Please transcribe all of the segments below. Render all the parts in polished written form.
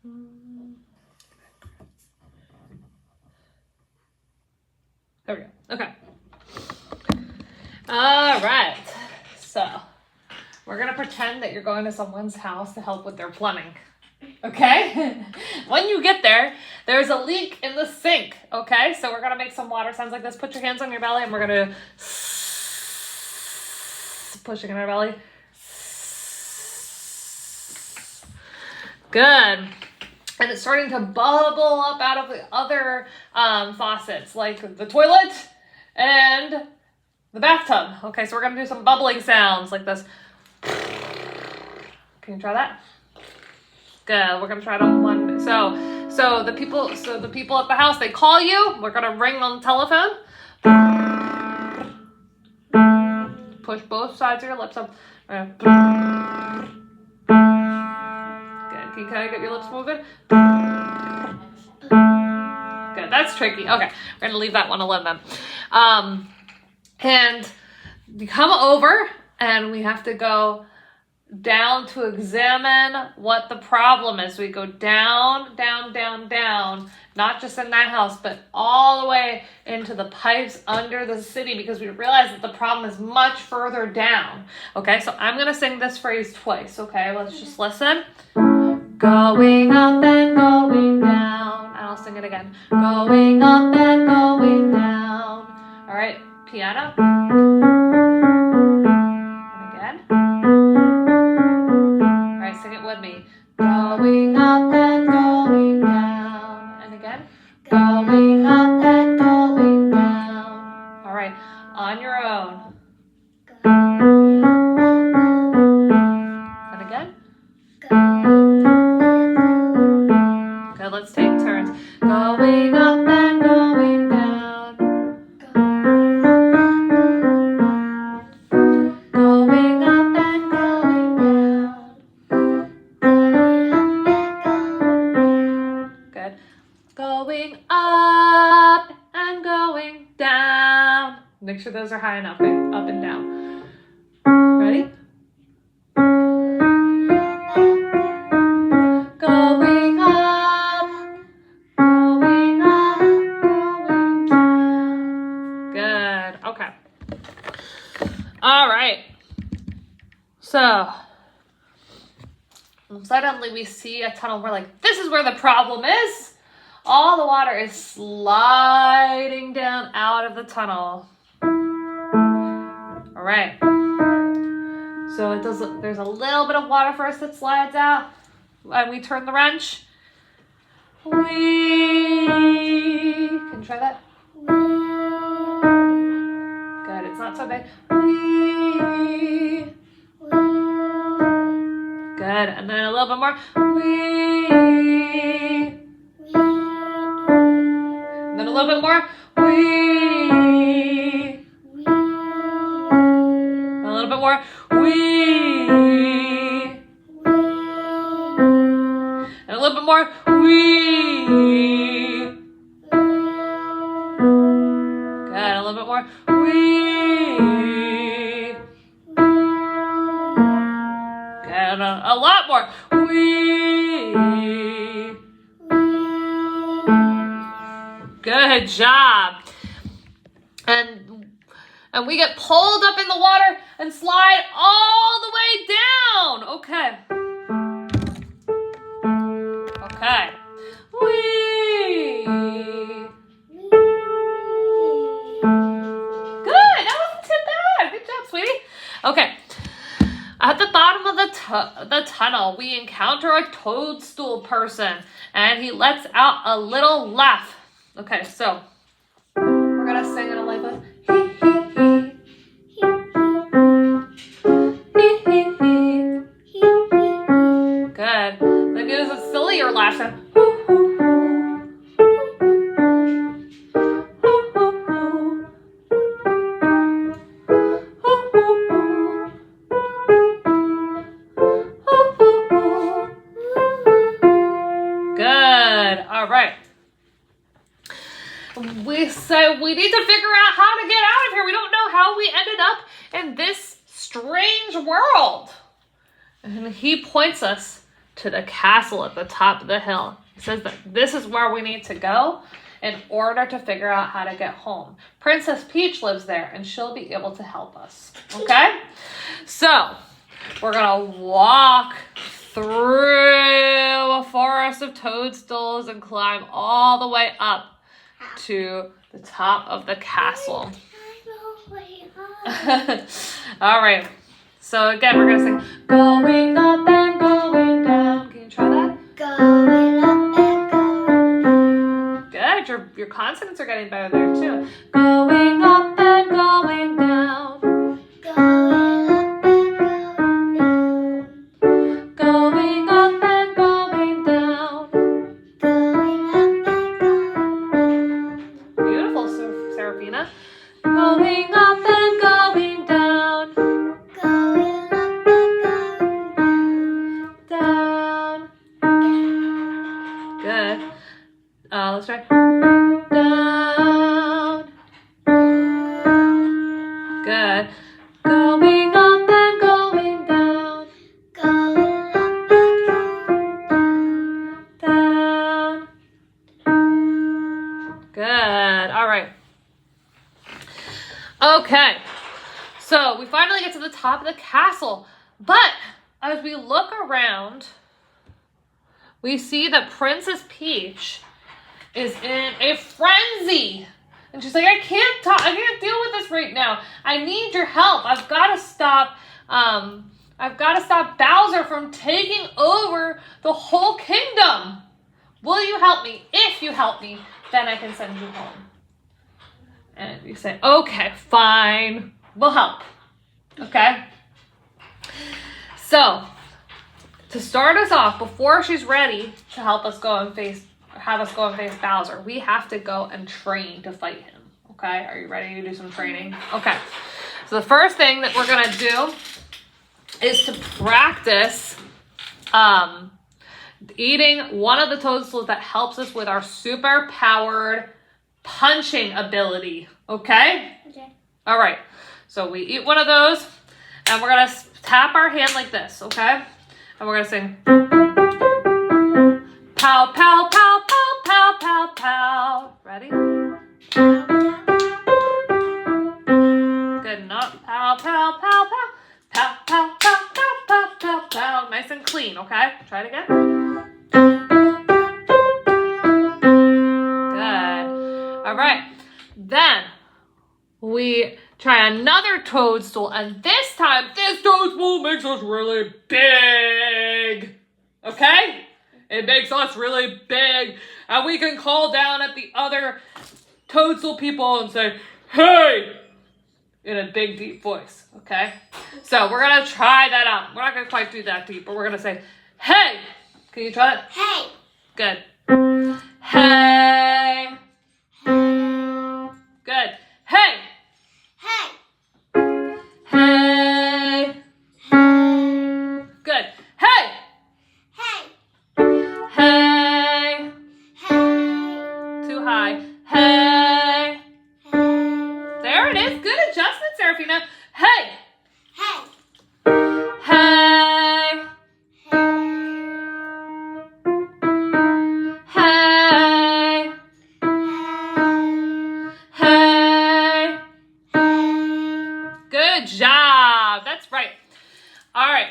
There we go. Okay. All right. So we're going to pretend that you're going to someone's house to help with their plumbing. Okay? When you get there, there's a leak in the sink. Okay? So we're going to make some water sounds like this. Put your hands on your belly and we're going to pushing in our belly. Good. And it's starting to bubble up out of the other faucets, like the toilet and the bathtub. Okay, so we're gonna do some bubbling sounds like this. Can you try that? Good. We're gonna try it on one. So the people at the house, they call you. We're gonna ring on the telephone. Push both sides of your lips up. Good. Can you kind of get your lips moving? Good. That's tricky. Okay, we're gonna leave that one alone then. And you come over, and we have to go down to examine what the problem is. We go down, down, down, down, not just in that house, but all the way into the pipes under the city, because we realize that the problem is much further down. Okay, so I'm going to sing this phrase twice. Okay, let's just listen. Going up and going down. And I'll sing it again. Going up and going down. All right, piano. Sing it with me. Going up and going down. And again. Going up and going down. All right. On your own. And again. Okay, let's take turns. Going up and going down. Going up and going down. Going up and going down. Make sure those are high enough, right? Up and down. Ready? Going up, going up, going down. Good. Okay. All right. So suddenly we see a tunnel. We're like, this is where the problem is. All the water is sliding down out of the tunnel. All right. So there's a little bit of water first that slides out. And we turn the wrench. Can you try that? Good. It's not so big. Good. And then a little bit more. And then a little bit more. A little bit more. And a little bit more. Good. A little bit more. Good. A lot more. Good job. And we get pulled up in the water and slide all the way down. Okay. Okay. Whee! Good. That wasn't too bad. Good job, sweetie. Okay. At the bottom of the tunnel, we encounter a toadstool person, and he lets out a little laugh. Okay, so we're gonna sing it like this. Good. Then give us a sillier laugh sound. Good. All right. We need to figure out how to get out of here. We don't know how we ended up in this strange world. And he points us to the castle at the top of the hill. He says that this is where we need to go in order to figure out how to get home. Princess Peach lives there, and she'll be able to help us. Okay? So, we're gonna walk through a forest of toadstools and climb all the way up to the top of the castle. All right. So again, we're gonna sing going up and going down. Can you try that? Going up and going down. Good. Your consonants are getting better there too. Going up and going down. Going up and going down. Going up and going down. Going up and going down. Beautiful, Seraphina. Going up and going down. Going up and going Down. down. Good. Let's try. Down. Good. Going up and going down. Going up and going Down. Good. All right. Okay. So we finally get to the top of the castle. But as we look around, we see that Princess Peach is in a frenzy. And she's like, I can't deal with this right now. I need your help. I've got to stop Bowser from taking over the whole kingdom. Will you help me? If you help me, then I can send you home. And you say, okay, fine. We'll help. Okay? So, to start us off, before she's ready to have us go and face Bowser, we have to go and train to fight him. Okay? Are you ready to do some training? Okay. So the first thing that we're gonna do is to practice eating one of the toadstools that helps us with our super powered punching ability. Okay? Okay. All right. So we eat one of those, and we're gonna tap our hand like this. Okay? And we're gonna sing. Pow, pow, pow, pow, pow, pow, pow. Ready? Good enough. Pow, pow, pow, pow. Pow, pow, pow, pow, pow, pow, pow. Nice and clean, okay? Try it again. Good. All right. Then we try another toadstool, and this time, this toadstool makes us really big. Okay? It makes us really big, and we can call down at the other toadstool people and say, hey, in a big, deep voice, okay? So we're going to try that out. We're not going to quite do that deep, but we're going to say, hey. Can you try it? Hey. Good. Hey. Hey. Good. Hey. Hey. Hey. Hey. Good. Hey. Hey. Hey. Hey. Too high. Hey. Hey. There it is. Good adjustment, Seraphina. Hey. Hey. Hey. Hey. Hey. Good job. That's right. All right.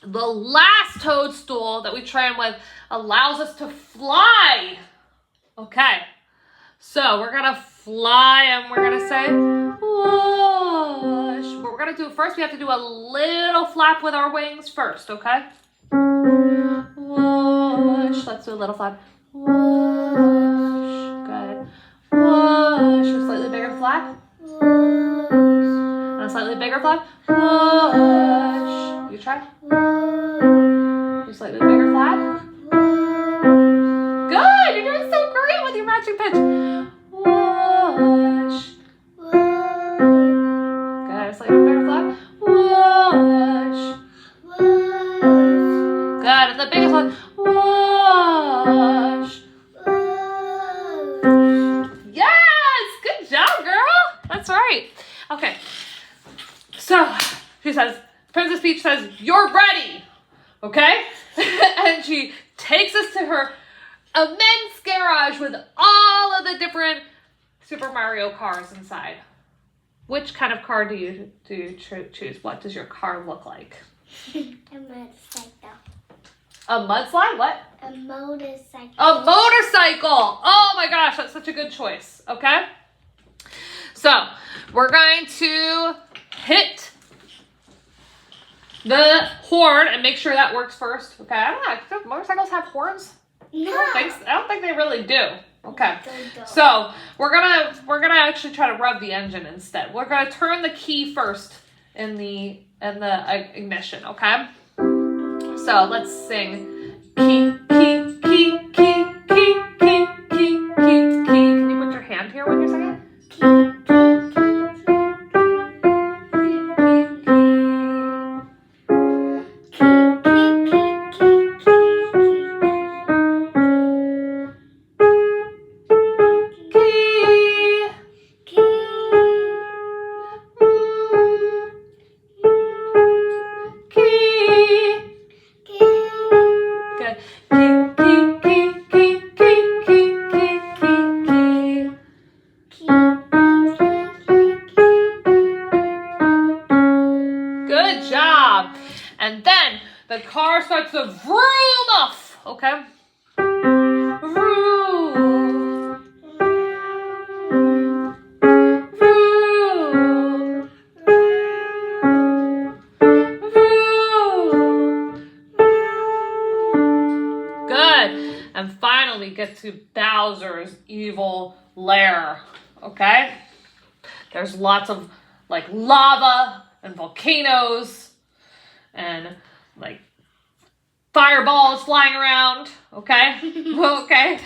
The last toadstool that we train with allows us to fly. Okay. So we're going to fly and we're going to say, whoosh. But we're going to do, first we have to do a little flap with our wings first, okay? Whoosh. Let's do a little flap. Whoosh. Good. Whoosh. A slightly bigger flap. And a slightly bigger flap. Whoosh. You try. A slightly bigger flap. Good. You're doing so great with your matching pitch. Whoosh. Good. A slightly bigger flap. Whoosh. Good. And the biggest one. Whoosh. Yes. Good job, girl. That's right. Okay. So she says, Princess Peach says, you're ready. okay? And she takes us to her immense garage with all of the different Super Mario cars inside. Which kind of car do you choose? What does your car look like? A motorcycle. A mudslide? What? A motorcycle. A motorcycle! Oh my gosh, that's such a good choice, okay? So, we're going to hit the horn and make sure that works first, okay? I don't know, do motorcycles have horns? No. I don't think they really do. Okay. Go. So we're gonna actually try to rev the engine instead. We're gonna turn the key first in the ignition, okay? So let's sing key, key, key, key, key, key, key, key, key. Can you put your hand here when you're singing? Good job. And then the car starts to vroom off, okay? Vroom. Vroom. Vroom. Good. And finally get to Bowser's evil lair, okay? There's lots of like lava and volcanoes and like fireballs flying around, okay? Okay.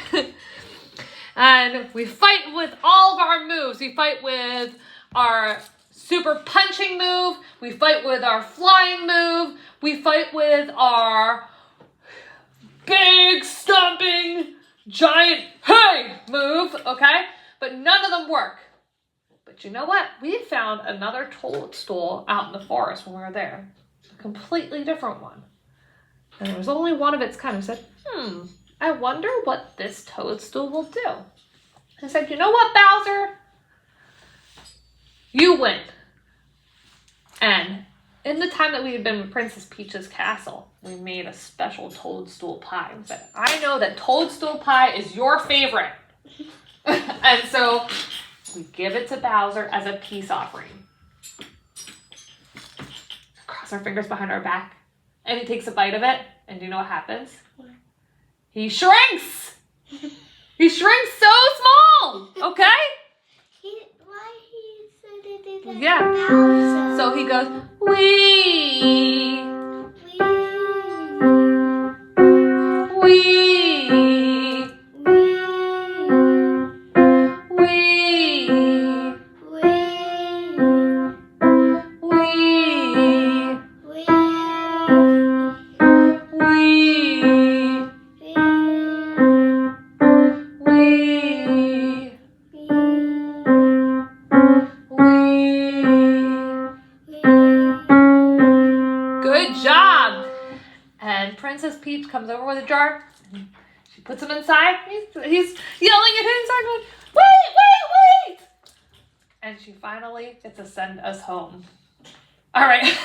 And we fight with all of our moves. We fight with our super punching move. We fight with our flying move. We fight with our big stomping giant hey move, okay? But none of them work. But you know what? We found another toadstool out in the forest when we were there. A completely different one. And there was only one of its kind. I said, I wonder what this toadstool will do. I said, you know what, Bowser? You win. And in the time that we had been with Princess Peach's castle, we made a special toadstool pie. We said, I know that toadstool pie is your favorite. And so we give it to Bowser as a peace offering. Cross our fingers behind our back. And he takes a bite of it. And do you know what happens? He shrinks! He shrinks so small! Okay? Why he said it like Yeah. Bowser? So he goes, wee! Wee! Good job! And Princess Peach comes over with a jar. She puts him inside. He's yelling at him inside, going, wait! And she finally gets to send us home. All right.